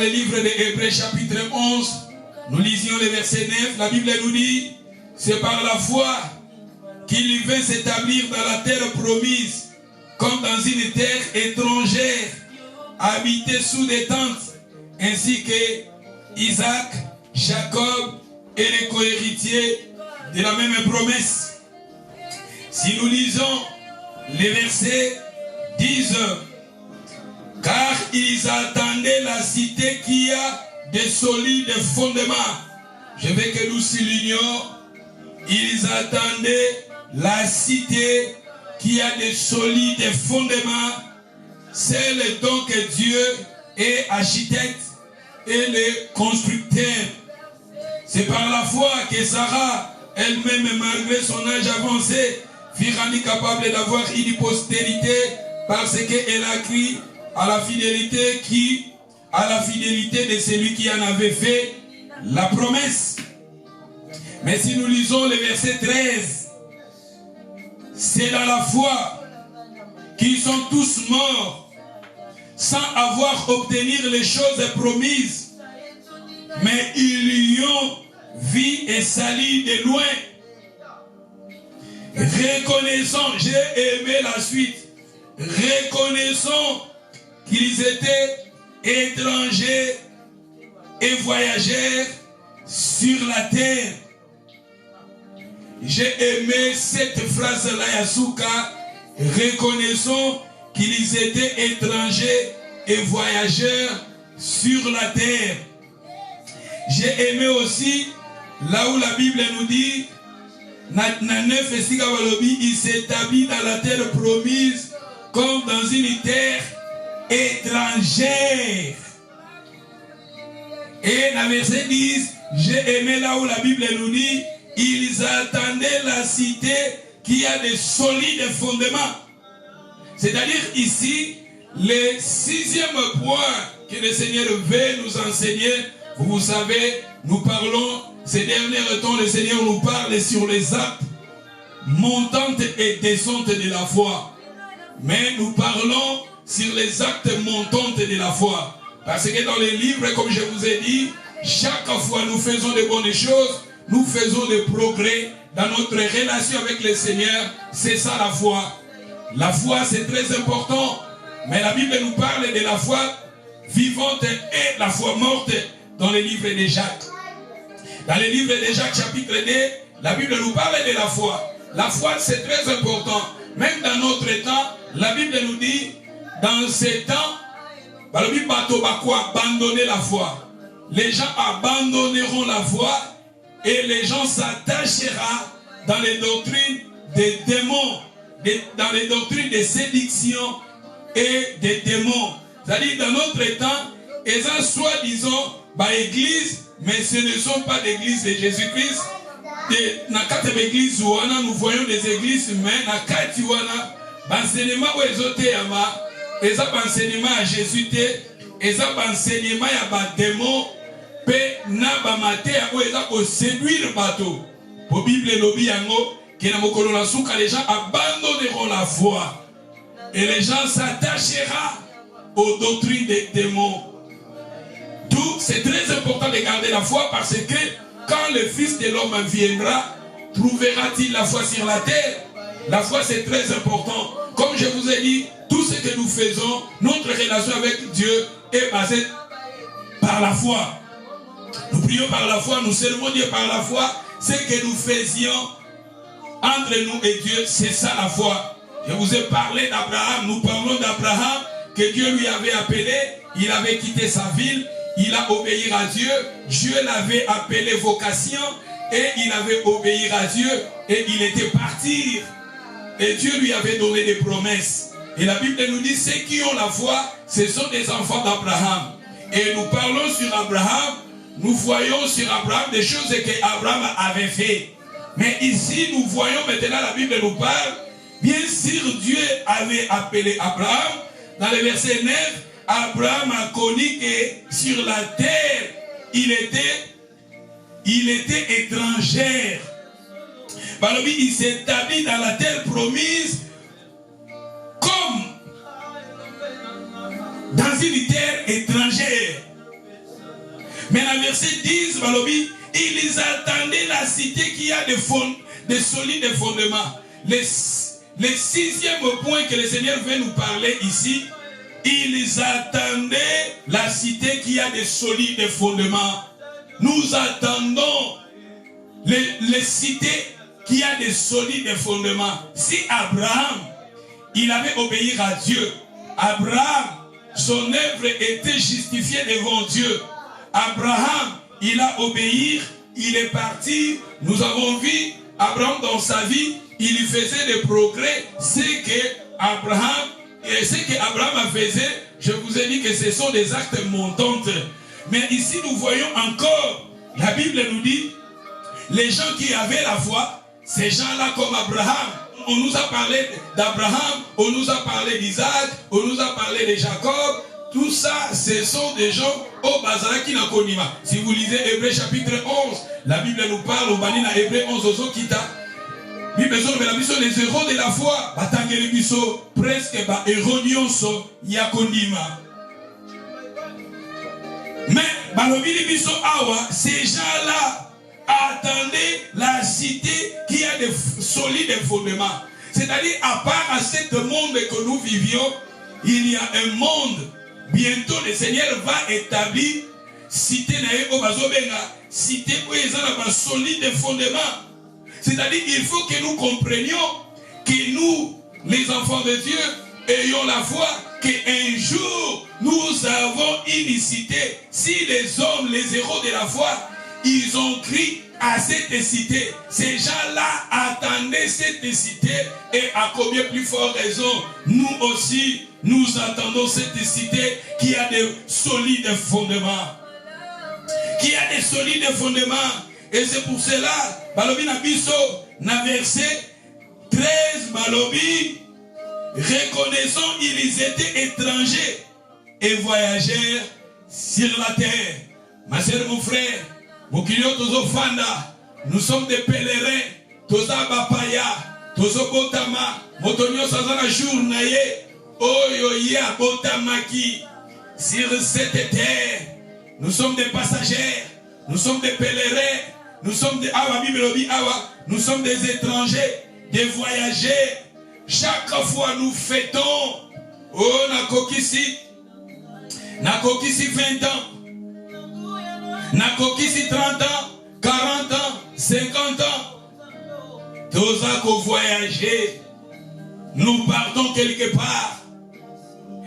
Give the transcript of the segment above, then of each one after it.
le livre de Hébreux chapitre 11, nous lisions le verset 9, la Bible nous dit, c'est par la foi qu'il vint s'établir dans la terre promise, comme dans une terre étrangère, habitée sous des tentes, ainsi que Isaac, Jacob et les cohéritiers de la même promesse. Si nous lisons les versets 10, car ils attendaient la cité qui a des solides fondements. Je veux que nous soulignions, ils attendaient la cité qui a des solides fondements, celle dont Dieu est architecte et le constructeur. C'est par la foi que Sarah, elle-même, malgré son âge avancé, fut rendue capable d'avoir une postérité parce qu'elle a cru à la fidélité de celui qui en avait fait la promesse. Mais si nous lisons le verset 13, c'est dans la foi qu'ils sont tous morts sans avoir obtenu les choses promises, mais ils y ont vu et sali de loin. Reconnaissant, j'ai aimé la suite, reconnaissant qu'ils étaient étrangers et voyageurs sur la terre. J'ai aimé cette phrase-là, Yasuka, reconnaissant qu'ils étaient étrangers et voyageurs sur la terre. J'ai aimé aussi là où la Bible nous dit, il s'établit dans la terre promise comme dans une terre étrangère. Et dans le verset 10, j'ai aimé là où la Bible nous dit, ils attendaient la cité qui a des solides fondements. C'est-à-dire ici, le sixième point que le Seigneur veut nous enseigner, vous savez, nous parlons, ces derniers temps, le Seigneur nous parle sur les actes montantes et descentes de la foi. Mais nous parlons sur les actes montantes de la foi. Parce que dans les livres, comme je vous ai dit, chaque fois nous faisons de bonnes choses, nous faisons des progrès dans notre relation avec le Seigneur. C'est ça la foi. La foi, c'est très important. Mais la Bible nous parle de la foi vivante et la foi morte dans le livre de Jacques. Dans le livre de Jacques chapitre 2, la Bible nous parle de la foi. La foi, c'est très important. Même dans notre temps, la Bible nous dit, dans ces temps, la Bible abandonner la foi. Les gens abandonneront la foi et les gens s'attachera dans les doctrines des démons, dans les doctrines des séductions et des démons. C'est-à-dire, dans notre temps, ils ont soi-disant église, mais ce ne sont pas d'église de Jésus-Christ. Dans quatre églises, nous voyons des églises, mais dans quatre enseignement où ils ont été, ils ont enseignement à Jésus, ils ont enseignement à des démons, et ils ont séduire le bateau. Pour Bible lobby yango, les gens abandonneront la foi et les gens s'attacheront aux doctrines des démons. D'où c'est très important de garder la foi, parce que quand le Fils de l'homme viendra, trouvera-t-il la foi sur la terre? La foi, c'est très important. Comme je vous ai dit, tout ce que nous faisons, notre relation avec Dieu est basée par la foi. Nous prions par la foi, nous servons Dieu par la foi. Ce que nous faisions entre nous et Dieu, c'est ça la foi. Je vous ai parlé d'Abraham, nous parlons d'Abraham, que Dieu lui avait appelé, il avait quitté sa ville, il a obéi à Dieu, Dieu l'avait appelé vocation, et il avait obéi à Dieu, et il était parti. Et Dieu lui avait donné des promesses. Et la Bible nous dit, ceux qui ont la foi, ce sont des enfants d'Abraham. Et nous parlons sur Abraham, nous voyons sur Abraham des choses qu'Abraham avait fait. Mais ici, nous voyons maintenant, la Bible nous parle, bien sûr, Dieu avait appelé Abraham. Dans le verset 9, Abraham a connu que sur la terre, il était étranger. Il s'est établi dans la terre promise comme dans une terre étrangère. Mais dans verset 10, balobi, ils attendaient la cité qui a des solides fondements. Le sixième point que le Seigneur veut nous parler ici, ils attendaient la cité qui a des solides fondements. Nous attendons les cités qui a des solides fondements. Si Abraham, il avait obéi à Dieu, Abraham, son œuvre était justifiée devant Dieu. Abraham, il a obéi, il est parti. Nous avons vu Abraham dans sa vie, il faisait des progrès. Ce que Abraham faisait, je vous ai dit que ce sont des actes montants. Mais ici nous voyons encore, la Bible nous dit, les gens qui avaient la foi, ces gens-là comme Abraham, on nous a parlé d'Abraham, on nous a parlé d'Isaac, on nous a parlé de Jacob. Tout ça, ce sont des gens au Bazara qui n'a connu. Si vous lisez Hébreu chapitre 11, la Bible nous parle au Banina Hébreu 11 aux Kita. Bible nous dit les héros de la foi, batangeli biso presque ba héros nyonso ya kondima. Mais balobili biso awa, ces gens-là attendaient la cité qui a des solides fondements. C'est-à-dire, à part à ce monde que nous vivions, il y a un monde. Bientôt, le Seigneur va établir cité cité où ils ont un solide fondement. C'est-à-dire, il faut que nous comprenions que nous, les enfants de Dieu, ayons la foi qu'un jour, nous avons une cité. Si les hommes, les héros de la foi, ils ont crié à cette cité. Ces gens-là attendaient cette cité et à combien plus fort raison, nous aussi, nous attendons cette cité qui a de solides fondements. Qui a des solides fondements. Et c'est pour cela, Balobi Nabiso, na verset 13, Balobi, reconnaissant ils étaient étrangers et voyageurs sur la terre. Ma sœur, mon frère, nous sommes des pèlerins, toza bapaya, tozo botama, motonio sazana jour naye, oyo ya botamaki, sur cette terre. Nous sommes des passagers, nous sommes des pèlerins, nous sommes des awa bibelobi awa, nous sommes des étrangers, des voyageurs. Chaque fois nous fêtons, oh nakokisi 20 ans. Nakokisi 30 ans, 40 ans, 50 ans. Tous à voyager, nous partons quelque part.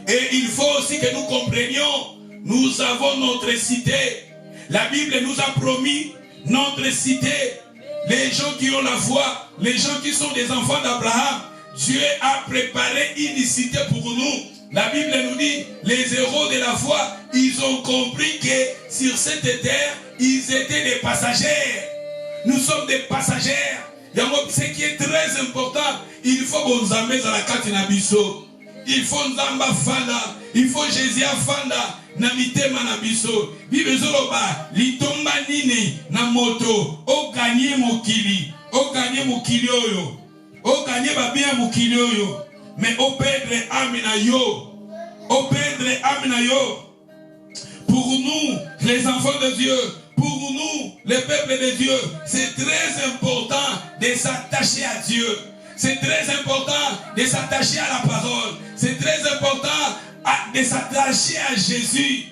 Et il faut aussi que nous comprenions, nous avons notre cité. La Bible nous a promis notre cité. Les gens qui ont la foi, les gens qui sont des enfants d'Abraham, Dieu a préparé une cité pour nous. La Bible nous dit, les héros de la foi, ils ont compris que sur cette terre, ils étaient des passagers. Nous sommes des passagers. Ce qui est très important, il faut nous amener à la Katina Bisso. Il faut Nzamba Fanda. Il faut Jésus Fanda. Namitema Nabiso. Bible Zoroba. Litomba Nini. Namoto. O gagné Mokili. O gagné Mokili Oyo. O gagné Babia Mokili Oyo. Mais au perdre Amina Yo, au perdre Amina Yo, pour nous, les enfants de Dieu, pour nous, le peuple de Dieu, c'est très important de s'attacher à Dieu. C'est très important de s'attacher à la parole. C'est très important de s'attacher à Jésus.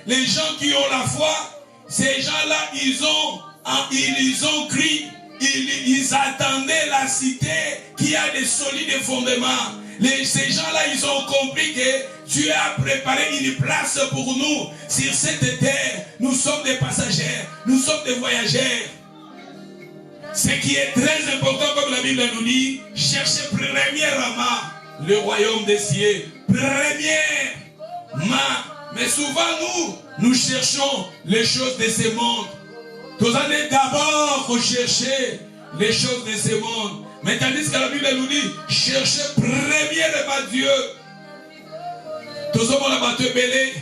Les gens qui ont la foi, ces gens-là, ils ont crié. Ils attendaient la cité qui a des solides fondements. Ces gens-là, ils ont compris que Dieu a préparé une place pour nous sur cette terre. Nous sommes des passagers, nous sommes des voyageurs. Ce qui est très important, comme la Bible nous dit, cherchez premièrement le royaume des cieux. Premièrement. Mais souvent, nous cherchons les choses de ce monde. Nous allons d'abord rechercher les choses de ce monde. Mais tandis que la Bible nous dit, cherchez premièrement Dieu. Tous hommes ont belé.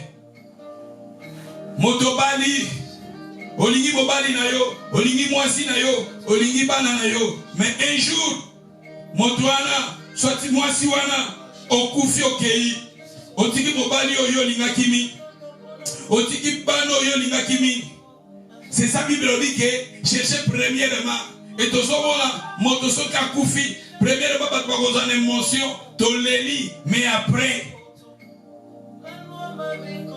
Motobali. Olingi mobali na yo. Olingi mwasi na yo. Olingi bana na yo. Mais un jour, motoana, soit mwasi wana, okufi okei. Otiki mobali oyo linga kimi. C'est ça Bible dit que chercher premièrement. Et tout ça, moto soki akufi. Premièrement, tu vas avoir une émotion, tu l'eli, mais après.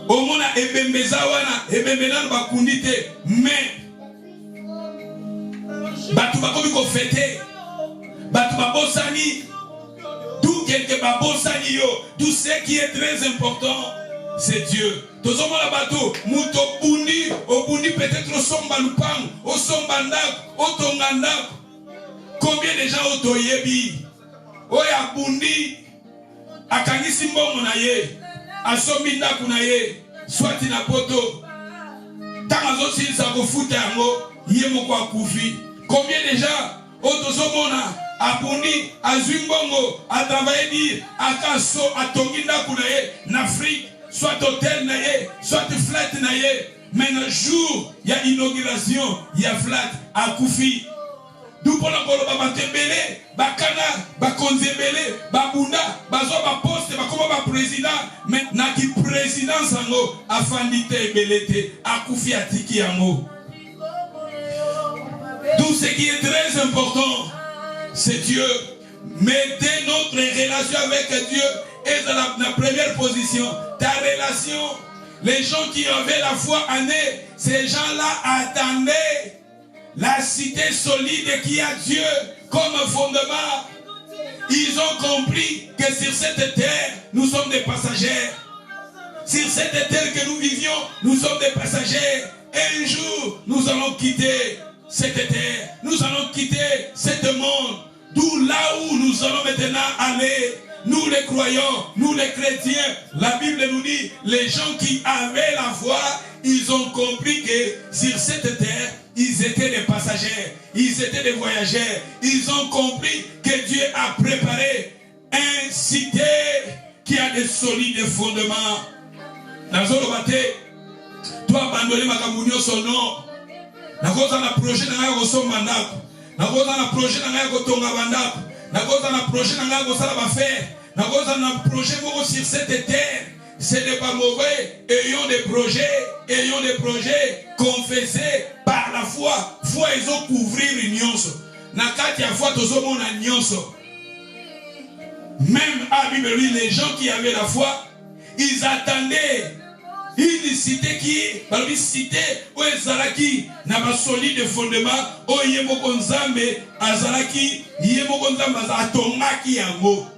Au monde a ebembeza wana, ebembena bakundite, mais batu bakomi ko fêter, batu babosani, tout quelque babosani yo, tout ce qui est très important, c'est Dieu. Tout ça la bateau, muto bundi, au bundi peut-être au somba lupang, au somba ndak, au tongandak. Combien de gens au toyebi, oya bundi, akangisi mbongo na ye. Asomi ndaku na ye soit na poto tanga zosi sa ko futa yango ye moko akufi. Combien de gens otozomona abundi azumbongo a travailler dire akaso atongi ndaku na ye na Afrique soit hôtel na ye soit flat na ye, mais un jour il y a inauguration il y a flat akufi. D'où pour la koloba batembele, bakana, bakonzebele, babunda, bazo ba poste, bakoma ba président, mais na ki président sango afandite belete, akufi atiki yango. Tout ce qui est très important, c'est Dieu. Mettez notre relation avec Dieu est dans la première position. Ta relation, les gens qui avaient la foi en eux, ces gens-là attendaient la cité solide qui a Dieu comme fondement. Ils ont compris que sur cette terre, nous sommes des passagers. Sur cette terre que nous vivions, nous sommes des passagers. Un jour, nous allons quitter cette terre. Nous allons quitter ce monde. D'où là où nous allons maintenant aller. Nous les croyants, nous les chrétiens, la Bible nous dit, les gens qui avaient la foi, ils ont compris que sur cette terre, ils étaient des passagers, ils étaient des voyageurs. Ils ont compris que Dieu a préparé une cité qui a des solides fondements. Dans le bâté, toi abandonner ma communion son nom. Dans le projet de la Rosso Mandak, dans le projet de la Rotonga Mandak, dans le projet de la Rosso Faire, dans le projet sur cette terre. C'est des pas mauvais, ayons des projets confessés par la foi. Foi, ils ont couvrir une nyonso. Nakati a foi, tous ont mon nyonso. Même à Bible, les gens qui avaient la foi, ils attendaient une cité qui est, une cité où Ezalaki n'a pas solide fondement, où Yemoko Nzambe, Azalaki, Yemoko Nzambe, Azatongaki Yango.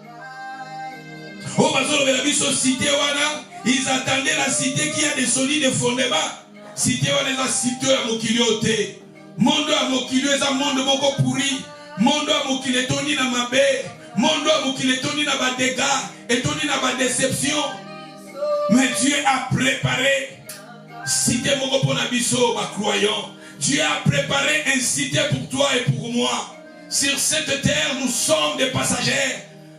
Ils attendaient la cité qui a des solides fondements. Cité où les cité à Mokilioté. Monde à Mokilio est un monde beaucoup pourri. Monde à Mokiletoni na mabe. Monde à Mokiletoni na ba dégâts. Et Toni na ba déception. Mais Dieu a préparé cité moko pour nabiso ma croyant. Dieu a préparé une cité pour toi et pour moi. Sur cette terre, nous sommes des passagers.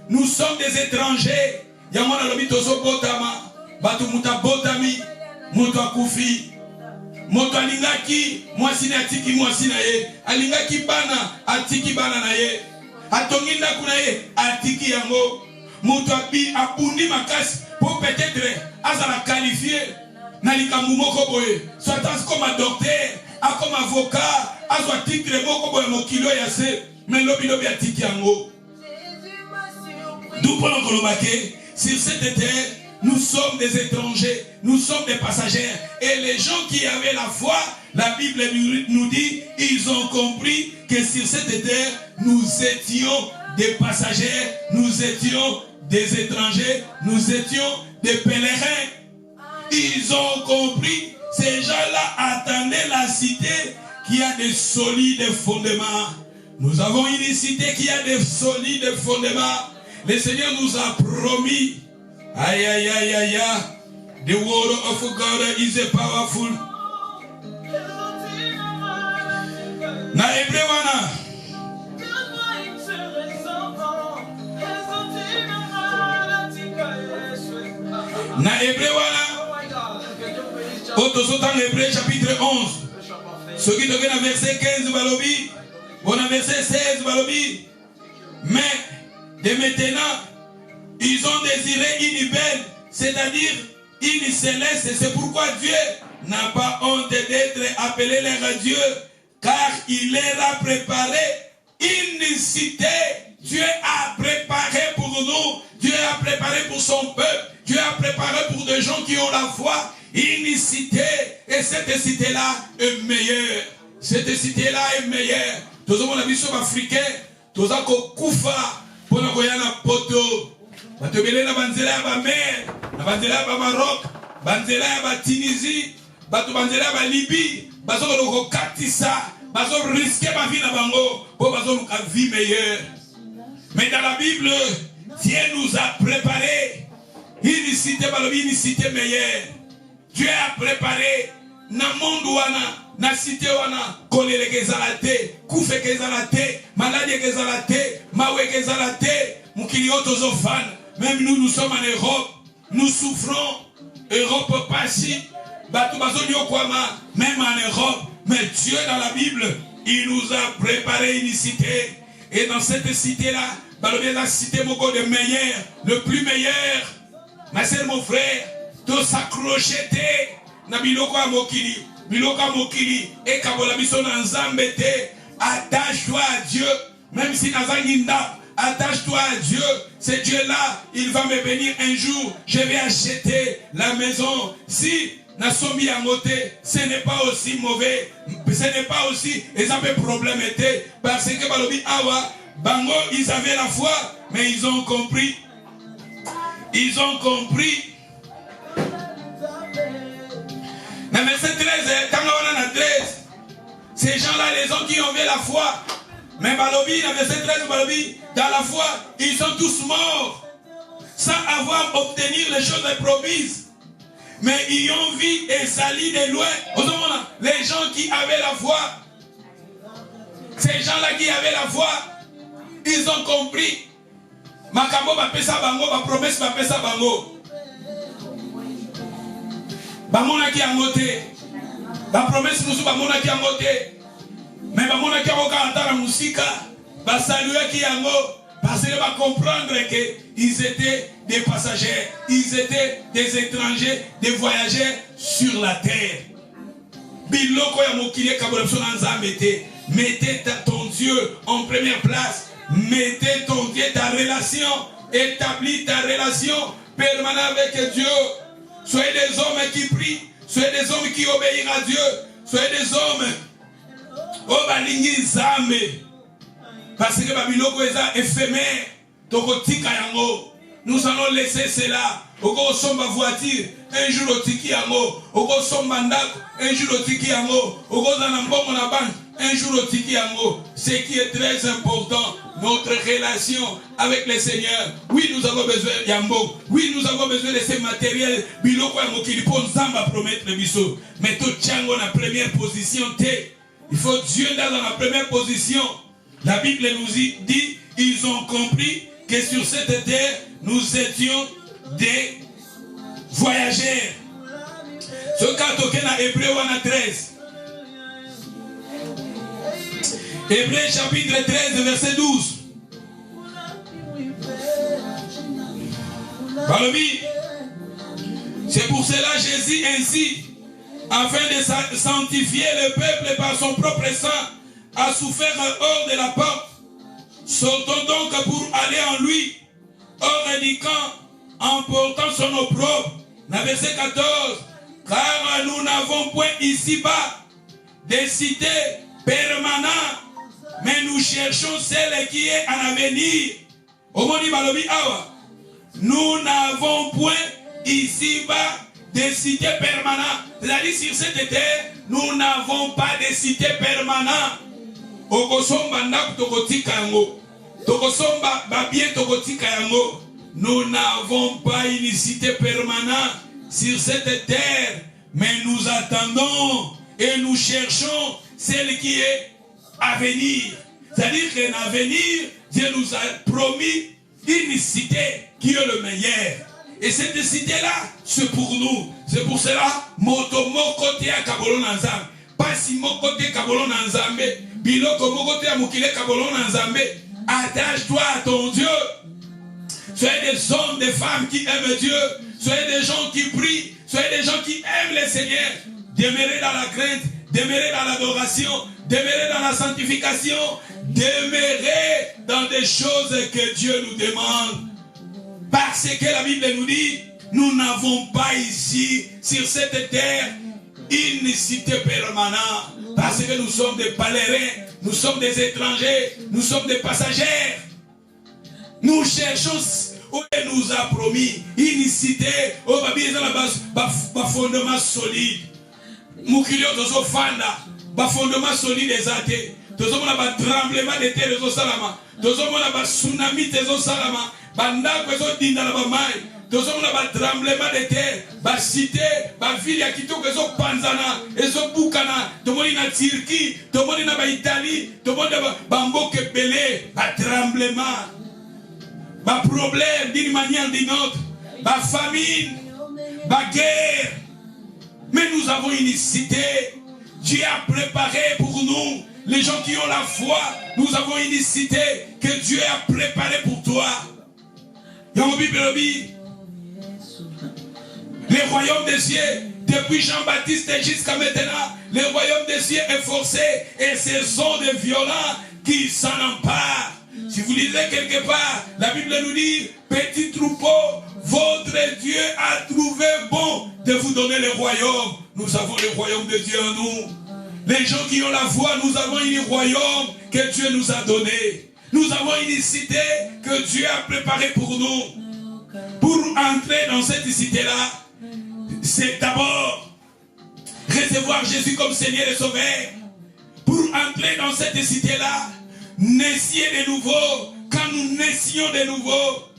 Nous sommes des étrangers. Yamona lobi tozo botama, batu muta botami, moto akufi, moto alingaki, mwasi na atiki mwasi na ye, alingaki bana, atiki bana na ye, atonginda kuna ye, atiki yango, moto abundi makasi, pour peut-être azala qualifié, na likambu moko boye, soit comme docteur, comme avocat, azwa titre moko boye mokilo yase, mais lobi atiki yango. D'où pour l'Angolobake, sur cette terre, nous sommes des étrangers, nous sommes des passagers. Et les gens qui avaient la foi, la Bible nous dit, ils ont compris que sur cette terre, nous étions des passagers, nous étions des étrangers, nous étions des pèlerins. Ils ont compris, ces gens-là attendaient la cité qui a des solides fondements. Nous avons une cité qui a des solides fondements. Le Seigneur nous a promis, aïe aïe aïe aïe, the word of God is a powerful. Na Hébreu wana. Na Hébreu wana. Otosotang Hébreu chapitre 11. Ce qui te vient à verset 15 balobi, on a verset 16 balobi, mais de maintenant, ils ont désiré une belle, c'est-à-dire une céleste. Et c'est pourquoi Dieu n'a pas honte d'être appelé leur Dieu, car il leur a préparé une cité. Dieu a préparé pour nous, Dieu a préparé pour son peuple, Dieu a préparé pour des gens qui ont la foi, une cité. Et cette cité-là est meilleure. Cette cité-là est meilleure. Tous les habitants africains, tous les Koufa, pour nous voyons la poto. Batobele na banzela ya ba mer, na banzela ya ba Maroc, banzela ya ba Tunisie, bato banzela ya ba Libye, bazo ko katisa, bazo risquer ma vie na bango, pour bazo luka vie meilleure. Mais dans la Bible, Dieu nous a préparé une cité meilleure. Dieu a préparé na monde wana, na cité wana, kolele kezalate, kufe kezalate, maladie kezalate, mawe kezalate, mukilioto zofan. Même nous sommes en Europe, nous souffrons. Europe pas si, même en Europe. Mais Dieu dans la Bible, il nous a préparé une cité. Et dans cette cité-là, la cité de meilleur, le plus meilleur. Ma sœur, mon frère, de s'accrocher, na biloko mokili, et kabola biso na nzambete, attache-toi à Dieu, même si nazanginda. Attache-toi à Dieu. C'est Dieu-là, il va me bénir un jour. Je vais acheter la maison. Si Nasomi a moté, ce n'est pas aussi mauvais. Ce n'est pas aussi. Ils avaient problème été. Parce que Balobi Awa, Bango, ils avaient la foi. Mais ils ont compris. Ils ont compris. Dans verset 13, quand on a 13, ces gens-là, les gens qui ont eu la foi. Mais Balobi, dans verset 13, Balobi, dans la foi, ils sont tous morts sans avoir obtenu les choses promises. Mais ils ont vu et sali de loin. Les gens qui avaient la foi, ces gens-là qui avaient la foi, ils ont compris. Makambo va pesa bango, va promesse va pesa bango. Bamona qui a moté. La promesse nous bamona qui a moté. Mais bamona qui a moté la musique. Va saluer qui yango parce qu'il va comprendre qu'ils étaient des passagers, ils étaient des étrangers, des voyageurs sur la terre. Biloko ya mokili kabolapso nanza mettez ton Dieu en première place, mettez ton Dieu, ta relation, établis ta relation permanente avec Dieu. Soyez des hommes qui prient, soyez des hommes qui obéissent à Dieu, soyez des hommes obalingi zambe. Parce que Babiloko est éphémère. Nous allons laisser cela. Oko somba voiture, un jour au tiki yango. Oko somba ndako, un jour au tiki yango. Oko zanambongo na banque, un jour au tiki yango. Ce qui est très important, notre relation avec le Seigneur. Oui, nous avons besoin yambo. Oui, nous avons besoin de ces matériels. Biloko yango qui pon zamba promettre le biso. Mais tout tchango na première position te. Il faut Dieu dans la première position. La Bible nous dit, ils ont compris que sur cette terre, nous étions des voyageurs. Ce cas dans Hébreu 13. Hébreu chapitre 13, verset 12. C'est pour cela Jésus ainsi, afin de sanctifier le peuple par son propre sang, a souffert hors de la porte. Sortons donc pour aller en lui, hors du camp, en portant son opprobre. Verset 14. Car nous n'avons point ici-bas des cités permanentes, mais nous cherchons celle qui est en avenir. Nous n'avons point ici-bas des cités permanentes. C'est-à-dire sur cette terre, nous n'avons pas de cités permanentes. Nous n'avons pas une cité permanente sur cette terre, mais nous attendons et nous cherchons celle qui est à venir. C'est-à-dire qu'en avenir, Dieu nous a promis une cité qui est le meilleur. Et cette cité-là, c'est pour nous. C'est pour cela, moto côté à Kabolon Nzambe. Pas si mon côté Kabolon Nzambe. Biloko mokote ya mukile Kabolon Nzambe. Attache-toi à ton Dieu. Soyez des hommes, des femmes qui aiment Dieu. Soyez des gens qui prient. Soyez des gens qui aiment le Seigneur. Demeurez dans la crainte, demeurez dans l'adoration, demeurez dans la sanctification, demeurez dans des choses que Dieu nous demande. Parce que la Bible nous dit, nous n'avons pas ici, sur cette terre, une cité permanente. Parce que nous sommes des pèlerins, nous sommes des étrangers, nous sommes des passagers. Nous cherchons où il nous a promis une cité, où il y a un fondement solide. Mukilio tozo fanda, ba fondement solide ezate. Tozo mona ba tremblement de terre tozo salama. Tozo mona ba tsunami tozo salama. Banda kwezo dinda la ba mai. Tozo mona ba tremblement de terre, ba cité, ba ville ya kitoko ezo panzana, ezo bukana. Tomoni na Turquie, tomoni na ba Italie, tomoni ba mboke belé, ba tremblement. Ba problème d'une manière ou d'une autre, ba famine, ba guerre. Mais nous avons une cité. Dieu a préparé pour nous, les gens qui ont la foi, nous avons une cité que Dieu a préparée pour toi. Le royaume des cieux, depuis Jean-Baptiste jusqu'à maintenant, le royaume des cieux est forcé et ce sont des violents qui s'en emparent. Si vous lisez quelque part, la Bible nous dit, petit troupeau, votre Dieu a trouvé bon de vous donner le royaume. Nous avons le royaume de Dieu en nous. Les gens qui ont la foi, nous avons un royaume que Dieu nous a donné. Nous avons une cité que Dieu a préparée pour nous. Pour entrer dans cette cité-là, c'est d'abord recevoir Jésus comme Seigneur et Sauveur. Pour entrer dans cette cité-là, naître de nouveau. Quand nous naissions de nouveau,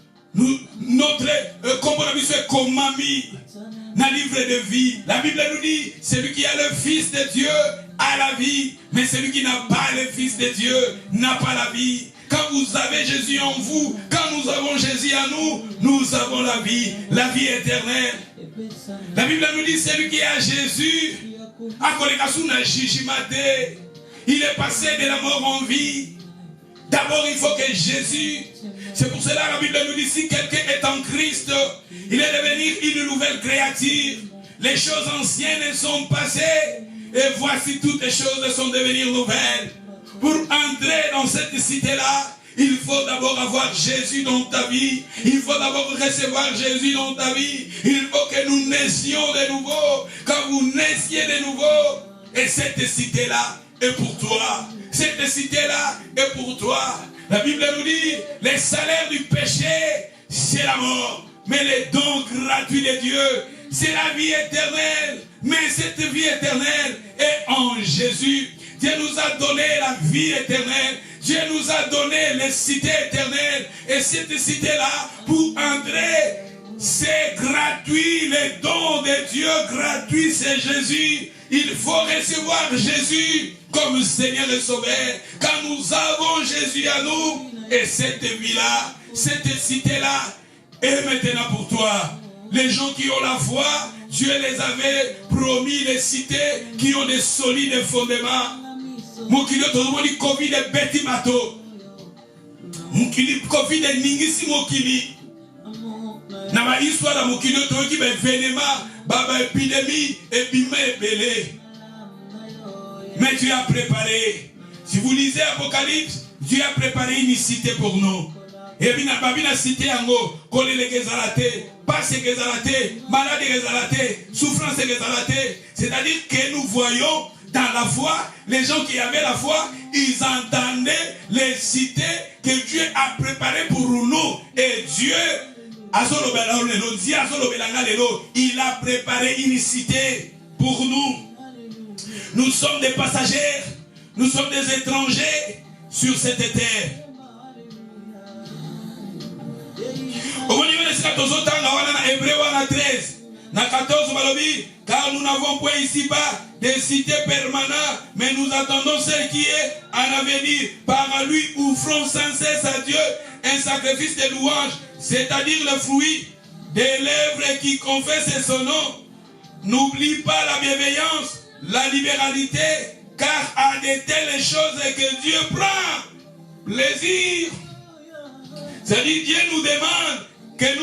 notre, comme on a vu, c'est comme mamie, dans le livre de vie. La Bible nous dit, celui qui a le Fils de Dieu a la vie, mais celui qui n'a pas le Fils de Dieu n'a pas la vie. Quand vous avez Jésus en vous, quand nous avons Jésus en nous, nous avons la vie éternelle. La Bible nous dit, celui qui a Jésus, il est passé de la mort en vie. D'abord, il faut que Jésus, c'est pour cela que la Bible nous dit, si quelqu'un est en Christ, il est devenu une nouvelle créature. Les choses anciennes sont passées, et voici toutes les choses sont devenues nouvelles. Pour entrer dans cette cité-là, il faut d'abord avoir Jésus dans ta vie. Il faut d'abord recevoir Jésus dans ta vie. Il faut que nous naissions de nouveau. Quand vous naissiez de nouveau, et cette cité-là est pour toi. Cette cité-là est pour toi. La Bible nous dit, le salaire du péché, c'est la mort. Mais le don gratuit de Dieu, c'est la vie éternelle. Mais cette vie éternelle est en Jésus. Dieu nous a donné la vie éternelle. Dieu nous a donné les cités éternelles. Et cette cité-là, pour entrer, c'est gratuit. Le don de Dieu gratuit, c'est Jésus. Il faut recevoir Jésus comme Seigneur et Sauveur. Quand nous avons Jésus à nous, et cette vie-là, cette cité-là, est maintenant pour toi. Les gens qui ont la foi, Dieu les avait promis les cités qui ont des solides fondements. Mokili tozomoni Covid de betimato. Mokili Covid de ningisi mokili. Na ma histoire de mokili toki be venema, baba épidémie et bima ebele. Mais Dieu a préparé. Si vous lisez Apocalypse, Dieu a préparé une cité pour nous. Et bien, la cité yango, kolele gezalate, passe gezalate, maladie gezalate, souffrance gezalate. C'est-à-dire que nous voyons dans la foi, les gens qui avaient la foi, ils entendaient les cités que Dieu a préparées pour nous. Et Dieu, il a préparé une cité pour nous. Nous sommes des passagers, nous sommes des étrangers sur cette terre. Au niveau de ce 13, na 14 balobi, car nous n'avons point ici-bas des cités permanentes, mais nous attendons celle qui est en avenir. Par lui, offrons sans cesse à Dieu un sacrifice de louange, c'est-à-dire le fruit des lèvres qui confessent son nom. N'oublie pas la bienveillance, la libéralité, car à de telles choses que Dieu prend plaisir. C'est-à-dire Dieu nous demande que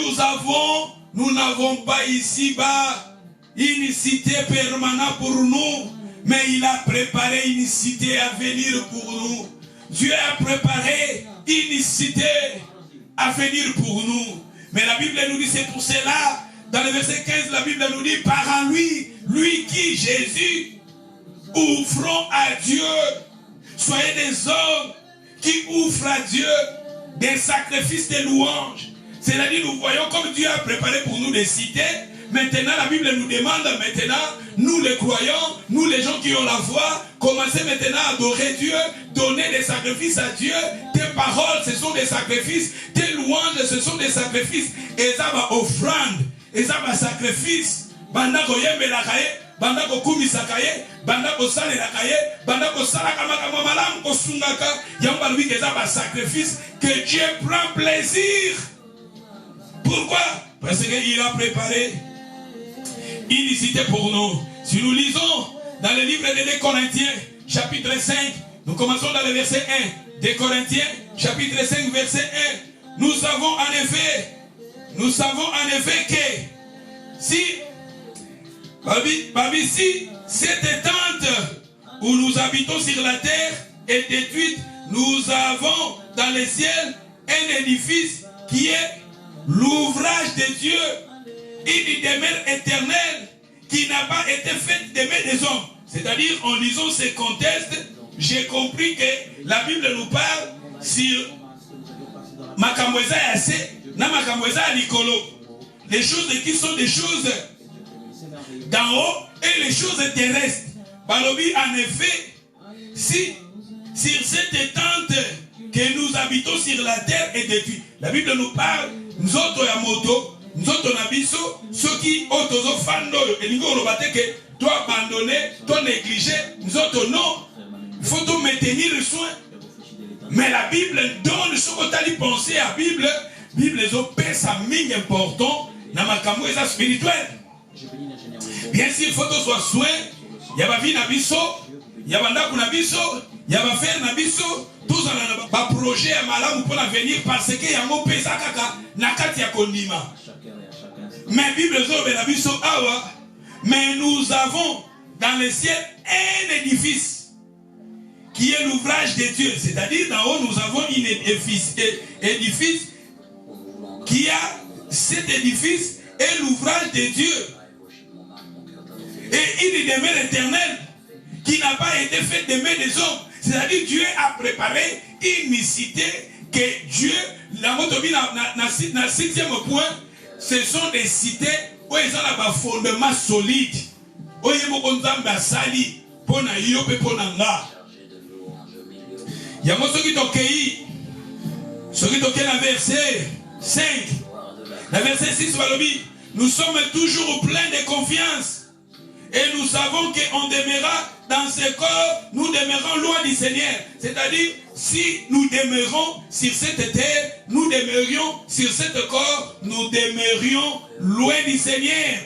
nous n'avons pas ici-bas une cité permanente pour nous, mais il a préparé une cité à venir pour nous. Dieu a préparé une cité à venir pour nous. Mais la Bible nous dit, c'est pour cela, dans le verset 15, la Bible nous dit, par en lui, lui qui, Jésus, ouvrons à Dieu. Soyez des hommes qui ouvrent à Dieu des sacrifices de louanges. C'est-à-dire, nous voyons comme Dieu a préparé pour nous des cités. Maintenant, la Bible nous demande, maintenant, nous les croyants, nous les gens qui ont la foi, commencez maintenant à adorer Dieu, donner des sacrifices à Dieu. Tes paroles, ce sont des sacrifices. Tes louanges, ce sont des sacrifices. Et ça va offrande. Et ça va sacrifice. Banda koyembe la kaye, banda kokumisa kaye, banda kosale la kaye, banda kosala kama malam kosungaka. Yamba lui que ça va sacrifice que Dieu prend plaisir. Pourquoi? Parce qu'il a préparé une cité pour nous. Si nous lisons dans le livre de 2 Corinthiens, chapitre 5, nous commençons dans le verset 1. 2 Corinthiens, chapitre 5, verset 1. Nous savons en effet que si cette tente où nous habitons sur la terre est détruite, nous avons dans le ciel un édifice qui est l'ouvrage de Dieu, une demeure éternelle qui n'a pas été faite des mains des hommes. C'est-à-dire, en lisant ces contextes, j'ai compris que la Bible nous parle sur Makamweza Yassé, na Makamweza Nikolo. Les choses qui sont des choses d'en haut et les choses terrestres. Balobi, en effet, si sur cette tente que nous habitons sur la terre est détruite, la Bible nous parle, nous autres ya moto, nous autres nabiso, ceux qui ont fando, et nous avons que toi abandonner, toi négliger, nous autres non. Il faut tout maintenir le soin. Mais la Bible donne ce que tu as dit penser à la Bible. La Bible est sa mine important dans ma camouflage spirituel. Bien sûr, il faut que soit soin. Il y a ma vie nabiso, il y a ma ndaku nabiso, il y a ma faire nabiso. Tous en projet à malam pour l'avenir parce que y a mon pesa kaka nakati ya kondima. Mais Bible nabiso awa. Mais nous avons dans le ciel un édifice qui est l'ouvrage de Dieu. C'est-à-dire, d'en haut, nous avons un édifice qui a cet édifice est l'ouvrage de Dieu. Et une demeure éternelle qui n'a pas été faite des mains des hommes. C'est-à-dire, Dieu a préparé une cité que Dieu, la motobi, dans le 6e point, ce sont des cités où ils ont un fondement solide. Où ils ont un sali pour na yope pour nanga. Il y a ceux qui toquent la verset 5. La verset 6, nous sommes toujours pleins de confiance. Et nous savons qu'on demeurera dans ce corps, nous demeurons loin du Seigneur. C'est-à-dire, si nous demeurons sur cette terre, nous demeurions sur ce corps, nous demeurions loin du Seigneur.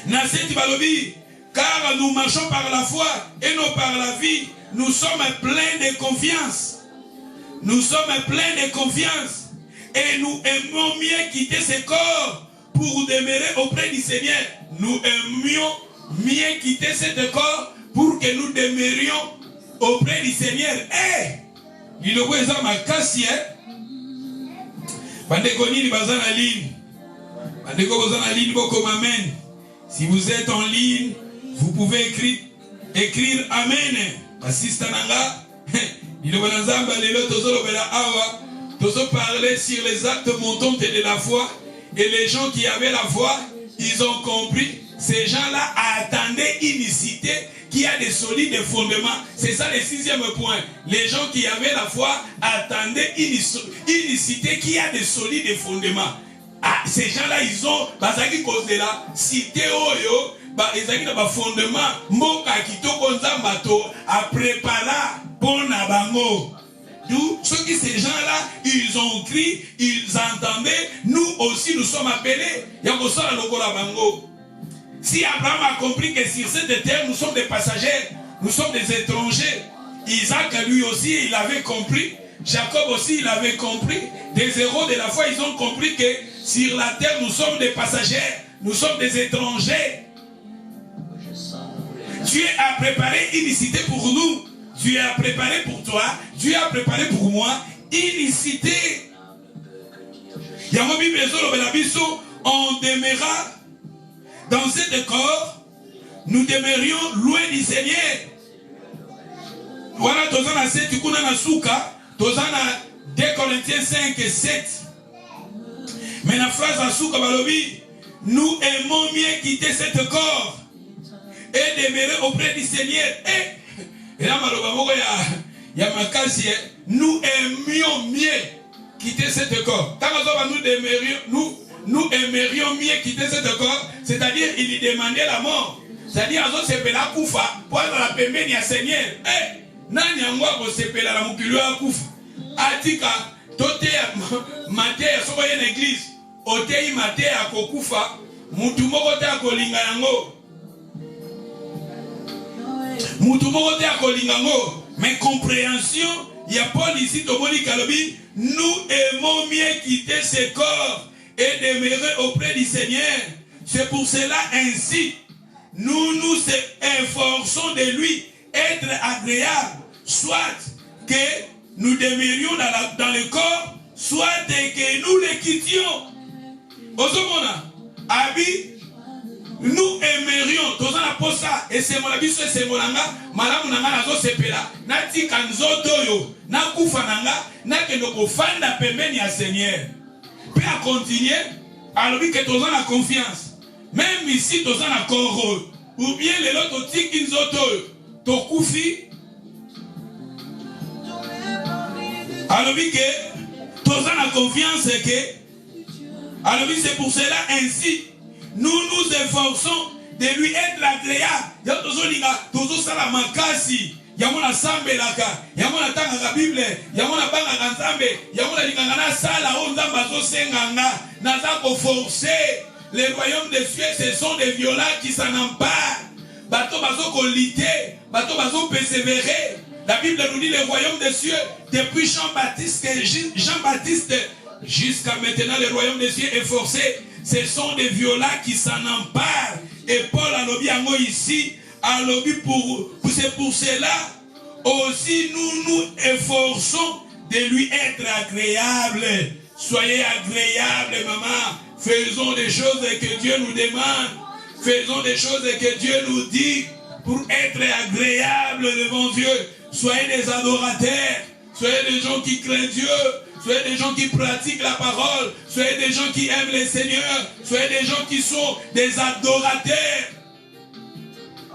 Nasset Balobi, car nous marchons par la foi et non par la vie. Nous sommes pleins de confiance. Nous sommes pleins de confiance. Et nous aimons mieux quitter ce corps pour demeurer auprès du Seigneur. Nous aimions mieux quitter ce corps pour que nous demeurions auprès du Seigneur. Eh! Il est ma casse, amen. Si vous êtes en ligne, vous pouvez écrire Amen. Assista nanga, il parler sur les actes montants de la foi. Et les gens qui avaient la foi, ils ont compris. Ces gens-là attendaient une cité qui a des solides fondements. C'est ça le 6e point. Les gens qui avaient la foi attendaient une cité qui a des solides fondements. Ah, ces gens-là, ils ont, bazaki cause de la cité oyo, ils ont un fondement, mboka kitoko nzambato, a préparé pour nabango. D'où, ces gens-là, ils ont crié, ils entendaient, nous aussi nous sommes appelés. Si Abraham a compris que sur cette terre, nous sommes des passagers, nous sommes des étrangers, Isaac lui aussi, il avait compris, Jacob aussi, il avait compris, des héros de la foi, ils ont compris que sur la terre, nous sommes des passagers, nous sommes des étrangers. Dieu a préparé une cité pour nous. Dieu a préparé pour toi. Dieu a préparé pour moi une cité. On demeurera dans cet corps. Nous demeurions loin du Seigneur. Voilà, tozana 7, tukuna na suka, tozana 2 Corinthiens 5 et 7. Mais la phrase à suka balobi, nous aimons mieux quitter cet corps et demeurer auprès du Seigneur. Et là, ya makasi, nous aimions mieux quitter cet corps. Quand nous aimerions mieux quitter cet corps, c'est-à-dire il lui demandait la mort. C'est-à-dire, c'est la koufa pour la pembeni ya Seigneur. Nani angwa ko sepela la mukilo ya kufa. Atika tote mater soko ye l'église. Otei mater akokufa, mutu moko te akolinga yango. Mutu moko te akolinga yango. Mais compréhension, il y a Paul ici Tomoni Kalobi, nous aimons mieux quitter ce corps et demeurer auprès du Seigneur. C'est pour cela ainsi nous nous efforçons de lui être agréable, soit que nous demeurions dans le corps, soit que nous le quittions. Ozomona, Abi, nous aimerions, tous en posa, et c'est mon avis, c'est mon anga, madame nanga nazo sepela, nati kanzoto yo, na kufananga, na que nous fanda pembeni ya Seigneur. Puis à continuer, alors que tous en la confiance. Même ici, tous en accord, ou bien les autres tiki nzoto, to kufi. Alors que tous en la confiance que, alors c'est pour cela ainsi, nous nous efforçons de lui être agréable. Y'a toujours liga, toujours sala makasi. Yamona sambelaka, yamona tanga la Bible, yamona banga kanzambe, yamona lingana sala onzamba zo senganga, nazako forcer. Les royaumes des cieux, ce sont des violents qui s'en emparent. Bateau bazo kolité, bateau bazo persévérer. La Bible nous dit les royaumes des cieux, depuis Jean-Baptiste jusqu'à maintenant, les royaumes des cieux est forcé. Ce sont des violents qui s'en emparent. Et Paul a lobby à moi ici, a lobby c'est pour cela aussi nous nous efforçons de lui être agréable. Soyez agréable, maman. Faisons des choses que Dieu nous demande. Faisons des choses que Dieu nous dit pour être agréable devant Dieu. Soyez des adorateurs. Soyez des gens qui craignent Dieu. Soyez des gens qui pratiquent la parole. Soyez des gens qui aiment le Seigneur. Soyez des gens qui sont des adorateurs.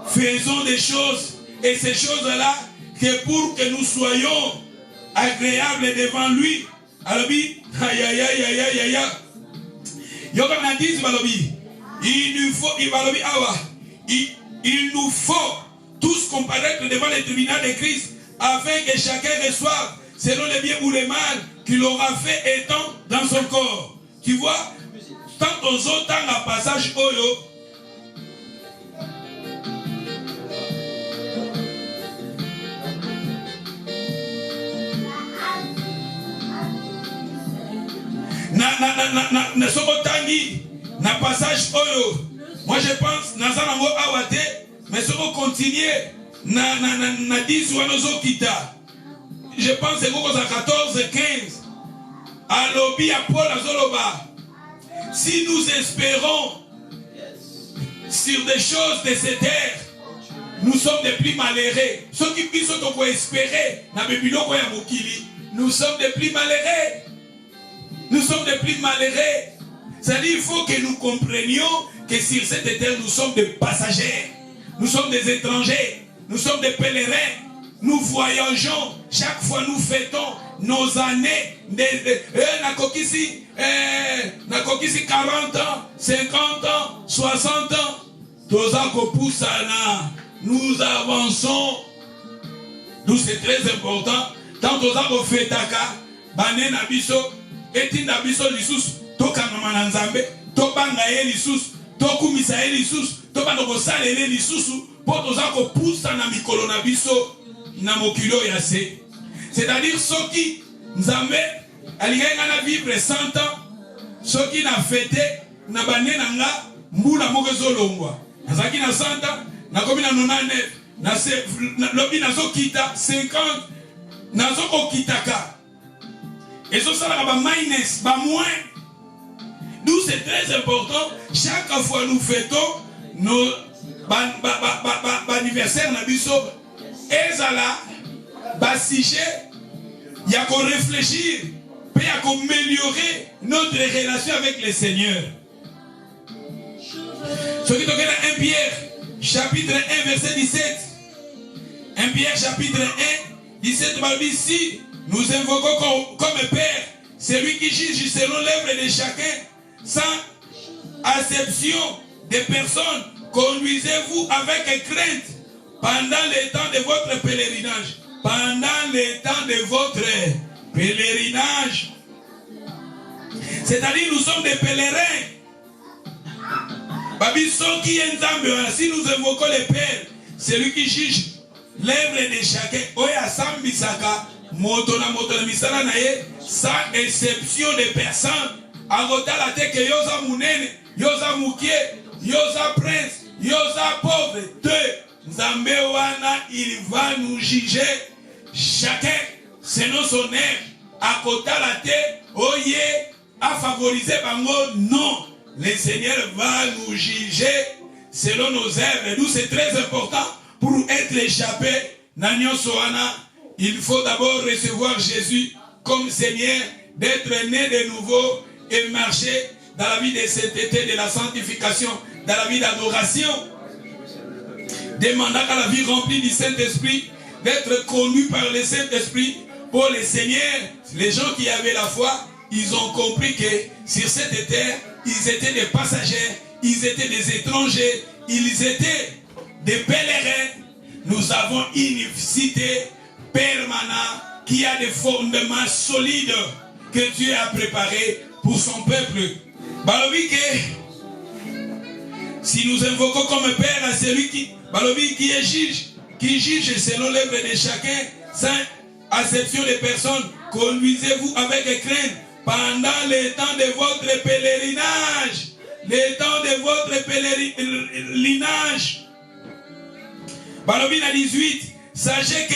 Faisons des choses. Et ces choses-là, que pour que nous soyons agréables devant lui. Alors, aïe, aïe, aïe, aïe, aïe, aïe. Il nous faut tous comparaître devant le tribunal de Christ afin que chacun reçoive selon le bien ou le mal qu'il aura fait étant dans son corps. Tu vois, tant aux autres, tant à passage oyo, na sokotangi na passage oyo moi je pense nazango awate mais soko continuer na 10 wanozo kita je pense que c'est 14 15 alobi ya Paul azoloba si nous espérons sur des choses de cette terre nous sommes des plus malheureux ceux qui puissent espérer na bebiloko ya mokili nous sommes des plus malheureux. Nous sommes des plus malheureux. C'est-à-dire qu'il faut que nous comprenions que sur cette terre, nous sommes des passagers. Nous sommes des étrangers. Nous sommes des pèlerins. Nous voyageons. Chaque fois, nous fêtons nos années. Nakokisi 40 ans, 50 ans, 60 ans. Nous avançons. Nous, c'est très important. Tant aux fêtaka, banen abiso. Etinda biso lisusu tokanga na Nzambe tobanga ye lisusu tokumisa ye lisusu tobanda kosalela lisusu po toza kopusa na mikolo na biso na mokilo ya se. C'est-à-dire soki Nzambe alinga na vivre 100 ans soki na fêter na bane nanga mbula moko ezolongwa nazalaki na santa nakomi na 99 lobi nazokita 50 nazokokitaka ezosalaka ba minus ba moins. D'où c'est très important chaque fois nous fêtons nos anniversaire na biso ezala ba sujet ya ko réfléchir pe ya ko améliorer notre relation avec le Seigneur. Ce qui toquait dans 1 Pierre chapitre 1 verset 17. 1 Pierre chapitre 1 17 ici nous invoquons comme Père celui qui juge selon l'œuvre de chacun sans acception des personnes. Conduisez-vous avec crainte pendant le temps de votre pèlerinage. Pendant le temps de votre pèlerinage. C'est-à-dire nous sommes des pèlerins. Si nous invoquons le Père, celui qui juge l'œuvre de chacun, sans exception de personne, agotala te que yosa munene, yosa mukie, yosa prince, yosa pauvre, Nzambe wana il va nous juger chacun selon son œuvre. Akotala te, oye, à favoriser bango, non. Le Seigneur va nous juger selon nos œuvres. Nous c'est très important pour être échappé. Nanyo soana, il faut d'abord recevoir Jésus comme Seigneur, d'être né de nouveau et marcher dans la vie de sainteté, de la sanctification, dans la vie d'adoration. Demandant à la vie remplie du Saint-Esprit, d'être connu par le Saint-Esprit pour le Seigneur. Les gens qui avaient la foi, ils ont compris que sur cette terre, ils étaient des passagers, ils étaient des étrangers, ils étaient des pèlerins. Nous avons une cité permanente qui a des fondements solides que Dieu a préparés pour son peuple. Balobi que si nous invoquons comme Père à celui qui est juge, qui juge selon l'œuvre de chacun, sans acception de personnes, conduisez-vous avec crainte pendant le temps de votre pèlerinage. Le temps de votre pèlerinage. Balobi na 18, sachez que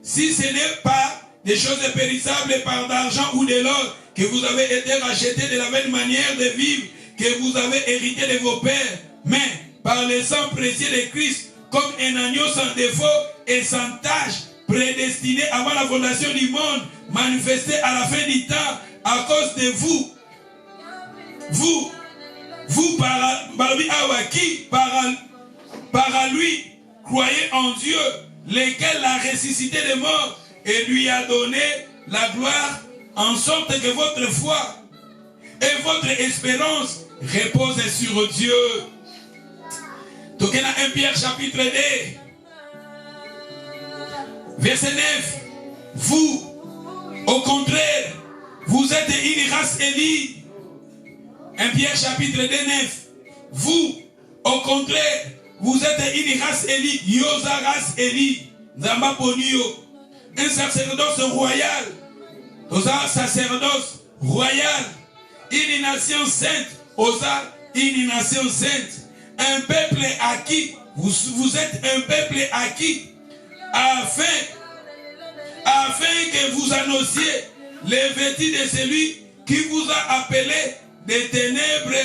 si ce n'est pas des choses périssables par d'argent ou de l'or, que vous avez été rachetés de la même manière de vivre que vous avez hérité de vos pères, mais par le sang précieux de Christ, comme un agneau sans défaut et sans tache, prédestiné avant la fondation du monde, manifesté à la fin du temps à cause de vous. Vous par lui, croyez en Dieu, lequel l'a ressuscité des morts et lui a donné la gloire, en sorte que votre foi et votre espérance reposent sur Dieu. Tokena 1 Pierre chapitre 2, verset 9. Vous, au contraire, vous êtes une race élie. 1 Pierre chapitre 2, 9. Vous, au contraire, vous êtes une race élie. Yosa race élie. Zamba ponio. Un sacerdoce royal. Osa sacerdoce royal. Une nation sainte. Osa une nation sainte. Un peuple acquis. Vous êtes un peuple acquis. Afin que vous annonciez les vêtus de celui qui vous a appelé des ténèbres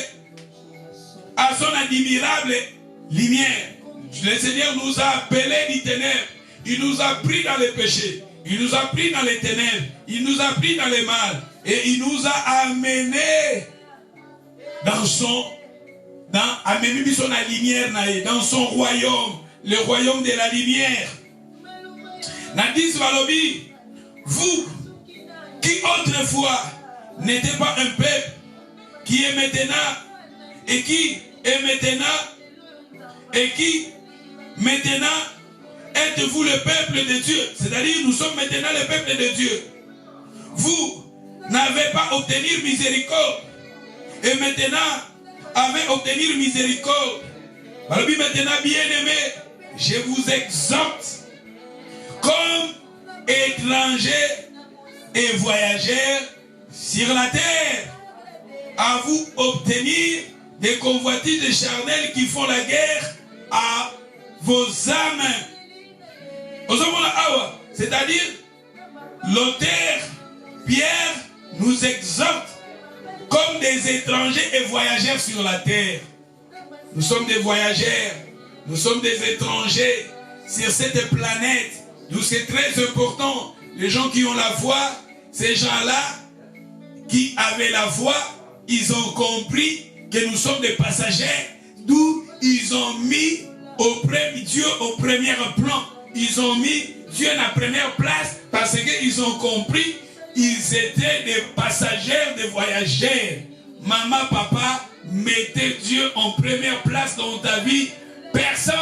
à son admirable lumière. Le Seigneur nous a appelés des ténèbres. Il nous a pris dans les péchés. Il nous a pris dans les ténèbres. Il nous a pris dans les mal. Et il nous a amenés dans son dans son royaume. Le royaume de la lumière. Nadis Valobi, vous qui autrefois n'étiez pas un peuple, qui est maintenant et qui est maintenant êtes-vous le peuple de Dieu. C'est-à-dire nous sommes maintenant le peuple de Dieu. Vous n'avez pas obtenu miséricorde et maintenant avez obtenu miséricorde. Maintenant bien-aimés, je vous exhorte comme étrangers et voyageurs sur la terre à vous obtenir des convoitises charnelles qui font la guerre à vos âmes. C'est-à-dire, l'auteur Pierre nous exhorte comme des étrangers et voyageurs sur la terre. Nous sommes des voyageurs, nous sommes des étrangers sur cette planète. D'où c'est très important, les gens qui ont la foi, ces gens-là qui avaient la foi, ils ont compris que nous sommes des passagers, d'où ils ont mis Dieu au premier plan. Ils ont mis Dieu à la première place parce qu'ils ont compris ils étaient des passagers, des voyageurs. Maman, papa, mettez Dieu en première place dans ta vie. Personne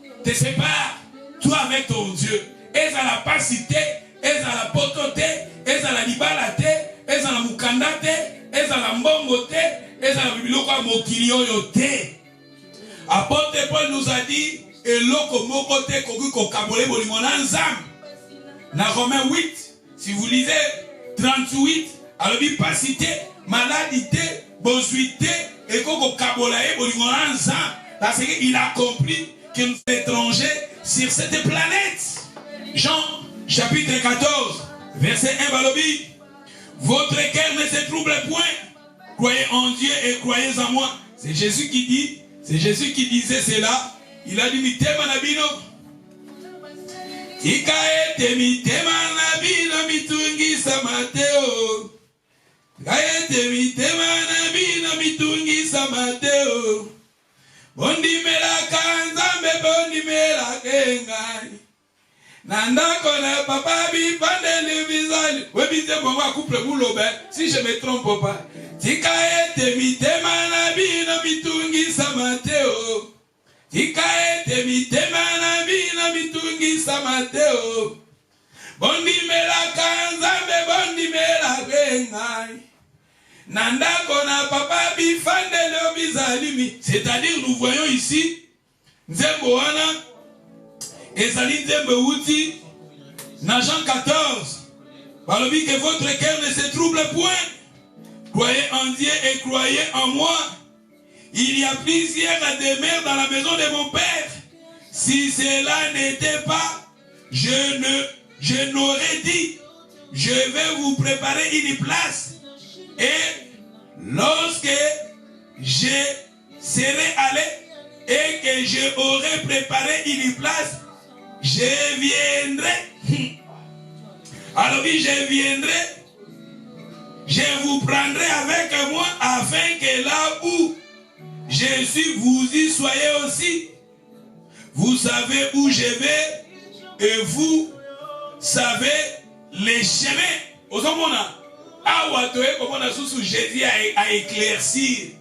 ne te sépare. Toi avec ton Dieu. Et à la pasité, et à la pototé, et à la libalate, et à la mukandate, et à la mbongote, et à la bibiloko mokilioyote. Apôtre Paul nous a dit, et loko mokote kogu kokabole bolimona nzam. Dans Romains 8, si vous lisez 38, alors il pasité, maladité, bosuité, et kokabolae bolimona nzam. Parce qu'il a compris que nous sommes étrangers sur cette planète. Jean chapitre 14, verset 1, Balobi. Votre cœur ne se trouble point. Croyez en Dieu et croyez en moi. C'est Jésus qui dit, c'est Jésus qui disait cela. Il a dit, mitema nabino. Ikaete mitema nabino mitungi samateo. Ikaete mitema nabino mitungi samateo. Bondi mela kanzambe bondi mela kengai. Nandako na papa bi pandele bizali. Webite bonga couple boulobe. Si je me trompe pas. Tikaete mitema nabino mitungi samateo. Tikaete mitema nabino mitungi samateo. Bondi mela kanzambe bondi mela kengai. Nandako na papa bi fandele bizalimi. C'est-à-dire nous voyons ici Nzembo wana ezali Nzembo uti na Jean 14. Balobi que votre cœur ne se trouble point. Croyez en Dieu et croyez en moi. Il y a plusieurs demeures dans la maison de mon Père. Si cela n'était pas, je n'aurais dit, je vais vous préparer une place. Et lorsque je serai allé et que je aurai préparé une place, je viendrai. Alors oui, je viendrai. Je vous prendrai avec moi afin que là où je suis, vous y soyez aussi. Vous savez où je vais et vous savez les chemins. Jésus a éclairci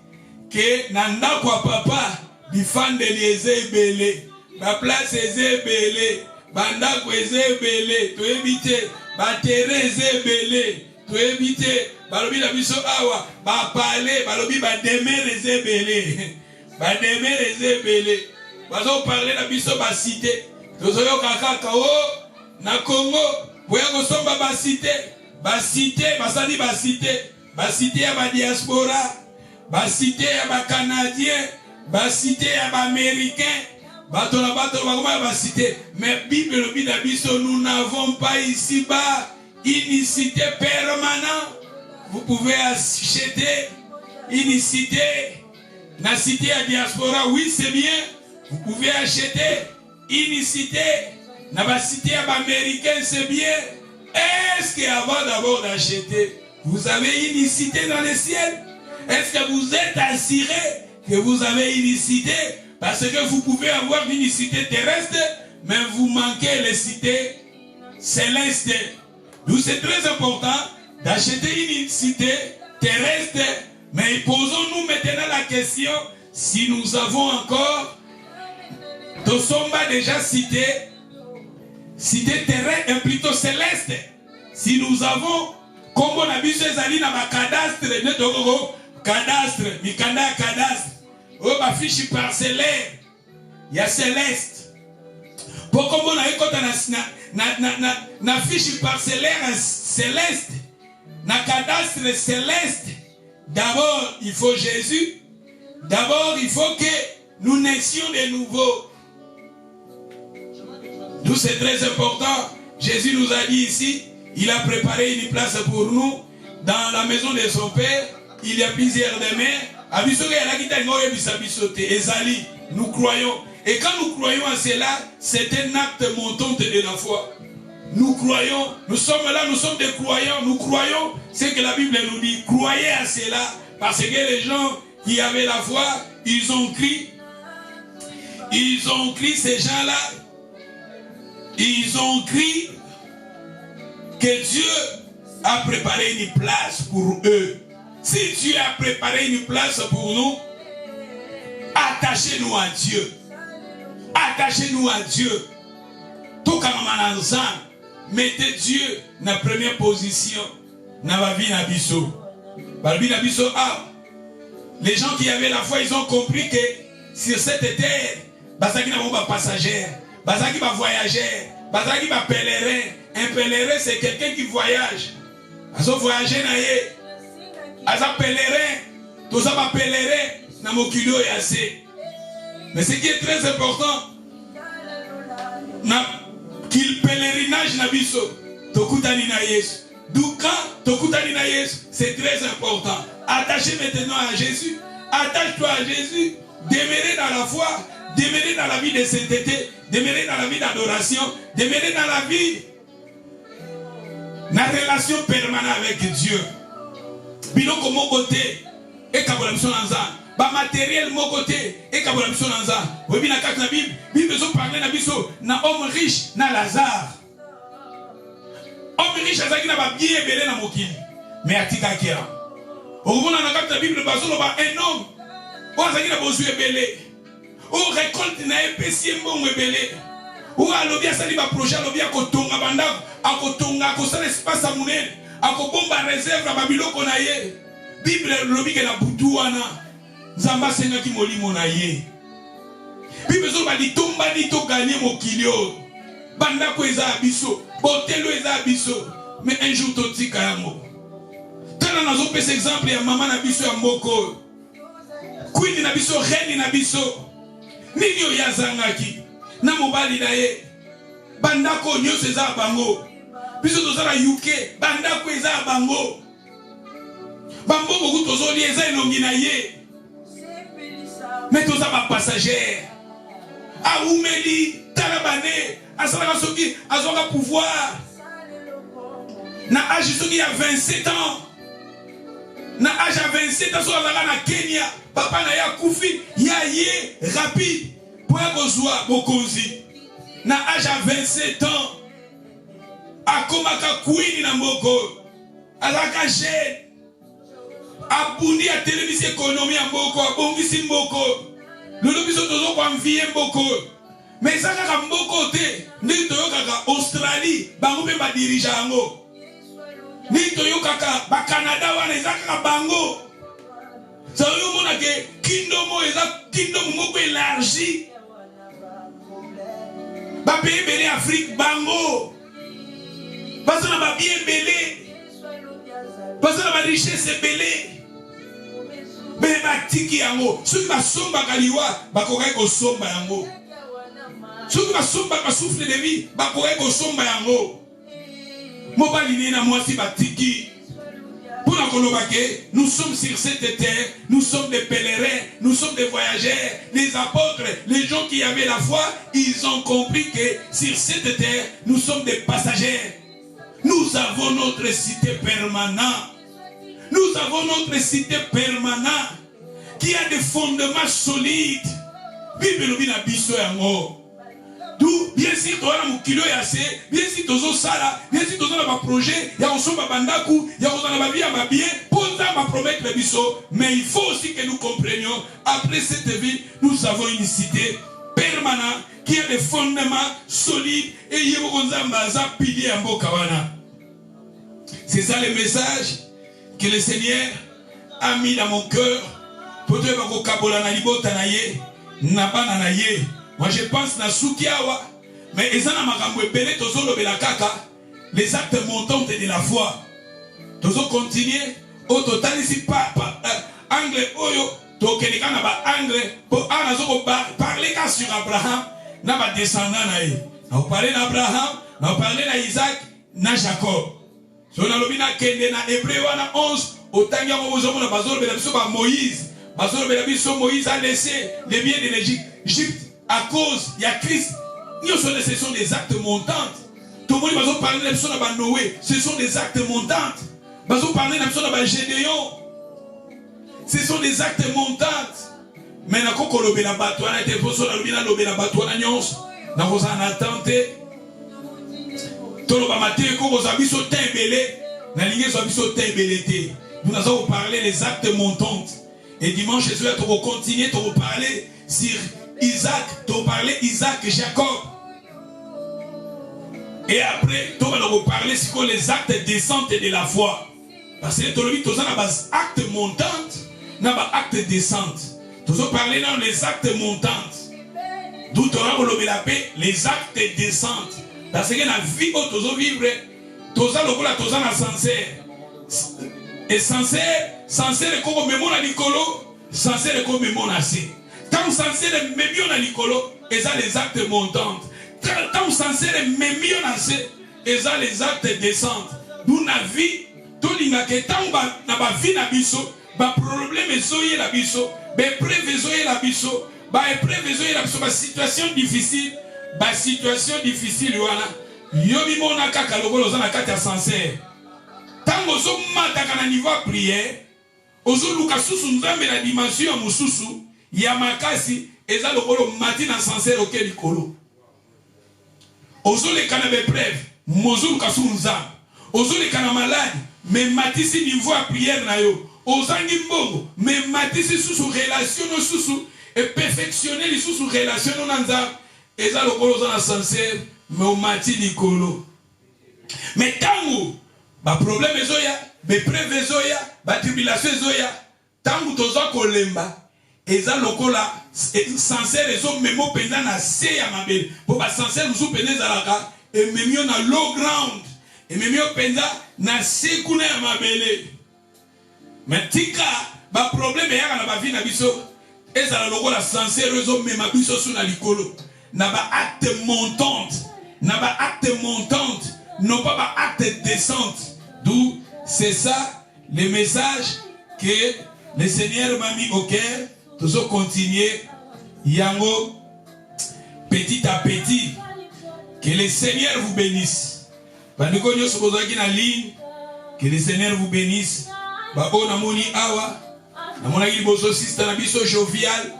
que nanda kwa papa bifande lieze belé, ba place eze belé, banda ko eze belé, to éviter ba terre eze belé, to éviter balobi na biso awa ba parler balobi ba demeure eze belé, ba demeure eze belé, bazo parler na biso ba cité, tozoyo kaka o na Congo, boya ko somba ba cité. Basité, basali basité, basité à ba diaspora, basité à ba canadien, basité à ba américain, batola basité. Mais Bible le dit d'Abisso, nous n'avons pas ici-bas une cité permanente. Vous pouvez acheter une cité, la cité à diaspora, oui c'est bien. Vous pouvez acheter une cité, la cité à ba américain, c'est bien. Est-ce qu'avant d'abord d'acheter, vous avez une cité dans le ciel? Est-ce que vous êtes assuré que vous avez une cité? Parce que vous pouvez avoir une cité terrestre, mais vous manquez les cités célestes. Donc c'est très important d'acheter une cité terrestre, mais posons-nous maintenant la question, si nous avons encore, nous sommes déjà cités, cité terrestre, plutôt céleste. Si nous avons, comme on a vu ces années dans ma cadastre, cadastre, mikanda cadastre, oh ma fiche parcellaire, il y a céleste. Pour comme on a eu quand on a fiche parcellaire céleste, na cadastre céleste, d'abord il faut Jésus, D'abord, il faut que nous naissions de nouveau. D'où c'est très important. Jésus nous a dit ici, il a préparé une place pour nous. Dans la maison de son Père, il y a plusieurs demeures. Nous croyons. Et quand nous croyons à cela, c'est un acte montant de la foi. Nous croyons, nous sommes là, nous sommes des croyants. Nous croyons ce que la Bible nous dit. Croyez à cela. Parce que les gens qui avaient la foi, ils ont crié. Ils ont crié, ces gens-là. Ils ont crié que Dieu a préparé une place pour eux. Si Dieu a préparé une place pour nous, attachez-nous à Dieu. Attachez-nous à Dieu. Tout comme mettez Dieu dans la première position dans la vie d'Abisso. Les gens qui avaient la foi, ils ont compris que sur cette terre, Bazaki n'a pas passager, Bazaki va voyager, Bazaki va pèlerin. Un pèlerin, c'est quelqu'un qui voyage. Azo voyager naye, azo pèlerin, tout ça va pèlerin, na mokilo et assez. Mais ce qui est très important, qu'il pèlerinage na biso, tokutani na Yesu. D'où quand tokutani na Yesu, c'est très important. Attachez maintenant à Jésus, attache-toi à Jésus, demeurer dans la foi, demeurer dans la vie de sainteté, demeurer dans la vie d'adoration, demeurer dans la vie, la relation permanente avec Dieu. Biloko mon côté, et kabolamison nanza. Ba matériel mon côté, et kabolamison nanza. Oui, bien na la Bible, Bible besoin parler na biso, na homme riche, na Lazare. Homme riche, azaki na ba bien belé na mokili. Mais atika kia. Au moment na la Bible, bazo ba un homme. O azaki na bozu ebelé. O récolte na epesi mbongo ebelé. Ou alobi asali ba projet alobi akotonga bandako akotonga akosala espace à monene akobomba réserve ba biloko na ye. Bible lobi ke na butu wana Nzamba senga ki molimo na ye. Bible zo ba litomba ni to gagner mokilio. Bandako eza abiso, botelo eza abiso. Mais un jour totika yango. Tala nazo pesa exemple ya mama na biso ya mboko. Queen na biso, reine na biso. Nini oyazangaki? Na mobali na ye bandako nyonso eza bango biso tozala UK bandako eza bango bamboko ku tozoli eza elongi na ye mais toza ba passager aumeli talabane asalaka soki azoka pouvoir na âge soki ya 27 ans na âge ya 27 ans so azalaka na Kenya papa na ya kufi ya ye rapide pour kozwa bokonzi na âge à 27 ans akomaka queen na mboko azaka jeune abundi a télévision économie ya mboko abongisi mboko lolo biso tozo kwa mvie mboko mais ça kaka mboko te ndi toyokaka Australie bango pe ba dirige yango ndi toyokaka ba Canada wana ezaka bango ça yo mona ke kindomo eza kindomo moko élargi. Ba pays belé Afrique bango. Parce que ba bien belé. Parce que ba richesse belé. Mais ba tiki yango. Ceux qui ba somba kaliwa ba kokai ko somba yango. Ceux qui ba somba ka souffle de vie ba kokai ko somba yango. Mobali ni na mwasi ba tiki. Pour la Kolobake, nous sommes sur cette terre, nous sommes des pèlerins, nous sommes des voyageurs, les apôtres, les gens qui avaient la foi, ils ont compris que sur cette terre, nous sommes des passagers. Nous avons notre cité permanente. Nous avons notre cité permanente qui a des fondements solides. Bible na biso yango. D'où, bien sûr, tu as un kilo yassé, bien sûr, tu as un sala, bien sûr, tu as un projet, il y a un son bandaku, il y a un vie à ma bien, pour ça, ma promettre le biseau. Mais il faut aussi que nous comprenions, après cette vie, nous avons une cité permanente qui a des fondements solides et il y a un pilier en Bokawana. C'est ça le message que le Seigneur a mis dans mon cœur pour te dire que moi je pense na Sukiawa, mais ezana makambo ebele tozolo bela kaka les actes montants de la foi. Tozo continuer au total ici pas angle oyo to kenika na ba comprendre pour parler sur Abraham, n'a pas descendant naïe. On parler d'Abraham, on parler d'Isaac, na Jacob. So na lobina kende na Hébreu 11, autant ya mozo na bazolo bela biso ba Moïse. Bazolo bela biso Moïse a laissé les biens de l'Égypte à cause il y a Christ. Ce sont des actes montants. Tout le monde va parler de la ba Noé, ce sont des actes montants. Va parler de la ba Gédéon. Ce sont des actes montants. Mais na koko lobela bato na te poso na lobina lobela bato na nyonso. Na ko en attente. Toloba maté ko biso tembele na linge so biso tembelete. Nous allons parler des actes montants. Et dimanche Jésus a continuer à parler sur Isaac, tu parler Isaac et Jacob. Et après, tu vas parler sur les actes descentes de la foi. Parce que tu as des actes montants, des actes descentes. Tu vas parler dans les actes montants. D'où tu auras les actes descentes. Parce que dans la vie où tu vas vivre, tu vas sincère. Et sincère est comme mémoire à Nicolo, sincère est comme mémoire à C. Tant sincère est mémoire à Nicolo, et ça les actes montants. Tant sincère est mémoire à C, et ça les actes descentes. Nous la vie, tout l'inake, tant na ba vie na biso, ba problème ezoye la biso, ba épreuve ezoye la biso, ba épreuve ezoye la biso, ba situation difficile wana. Yobi mona kaka lokolo za na kati ya sincère. Tant ozo mataka na niveau prière, ozo luka susu nzambe na dimension ya mususu ya makasi eza lokolo mati na sincère oke likolo. Ozo le kana be preuve, mozo luka susu nzambe. Ozo le kana malade, mais matisi niveau ya prière na yo. Ozangi mbongo, mais matisi susu relation no susu et perfectionner les susu relation no nzambe. Eza lokolo za na sincère, mais o mati likolo. Mais tango ba problème ezoya, ba preuve ezoya, ba tribulation ezoya, tangu toza kolemba, eza lokola sincère ezo memo penza na se ya mabele. Po ba sincère musu penza zalaka e memio na low ground, e memio penza na se kuna ya mabele. Mais tika ba problème yaka na ba vie na biso, eza lokola sincère ezo mema biso su na likolo. Na ba acte montante, non pas ba acte descente. D'où c'est ça le message que le Seigneur m'a mis au cœur. Toujours continuer. Yango, petit à petit. Que le Seigneur vous bénisse. Que le Seigneur vous bénisse. Bao namoni awa. Namonaki boso sister nabiso jovial.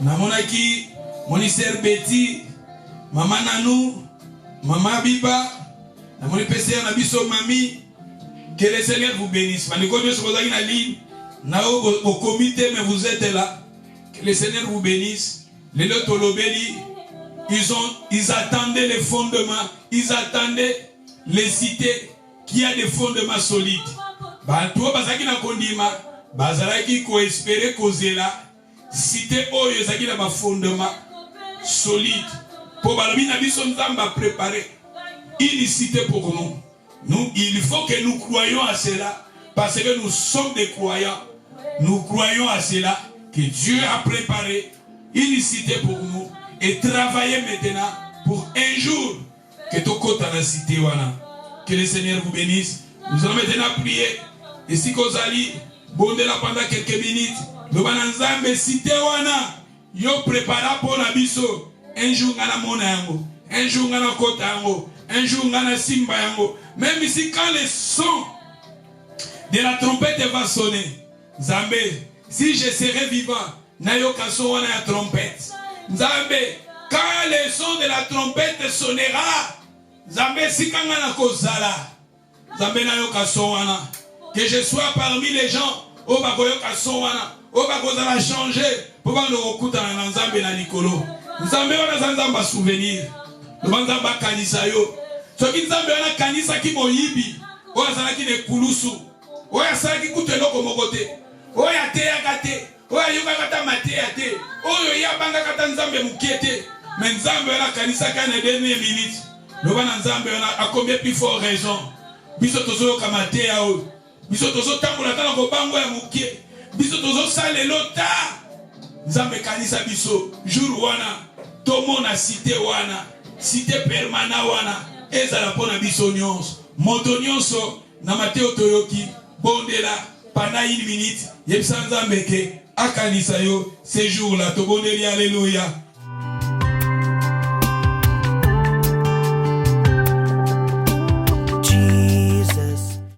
Namonaki moni sœur Betty. Maman Nanou. Maman Biba. Namoni PCR nabiso mami. Que le Seigneur vous bénisse. Au comité, mais vous êtes là. Que le Seigneur vous bénisse. Les Lotolobeli, ils attendaient les fondements. Ils attendaient les cités qui a des fondements solides. Toi, Bazaki na kondima, Bazaraki ko espérer causer là. Cité oyo zaki na ba fondement solide. Pour balobi na biso nzamba préparer une cité pour nous. Nous, il faut que nous croyions à cela, parce que nous sommes des croyants. Nous croyons à cela, que Dieu a préparé une cité pour nous, et travailler maintenant pour un jour que tu côtes à la cité. Que le Seigneur vous bénisse. Nous allons maintenant prier. Et si vous allez, bondela pendant quelques minutes, nous allons ensemble cité wana, yo prépara pour la biso. Un jour, on a mon ango. Un jour, on a kotango. Un jour, on a simba yango. Même ici, quand le son de la trompette va sonner, Zambé, si je serai vivant, nayoka son wana ya trompette. Zambé, quand le son de la trompette sonnera, Zambé, si kanga na kozala, Zambé nayoka son wana. Que je sois parmi les gens, au bakoyoka son wana, au bakozala changer, pour pas nous recouter dans Zambé na Nicolo. Zambé wana zanzamba souvenir. Nzamba kanisa yo. Soki nzambe wana kanisa ki moyibi, oya azalaki ne kulusu, oya asalaki kutu eloko moko te, oya ateyaka te, oya ayokaka ta mateya te, oyo yabangaka ta nzambe mokie te. Mais nzambe wana kanisa ka na dernière minute. Loba na nzambe wana a combien plus fort raison. Biso tozoyoka mateya oyo, biso tozotambola ta na kobango ya mokie, biso tozosala elota Nzambe kanisa biso jour wana tomona cité wana cité permanent wana ezala pona biso nyonso moto nyonso na Mateo toyoki bondela pendant 1 minute yebisa Nzambe ke akanisa yo ce jour là tobondeli alléluia.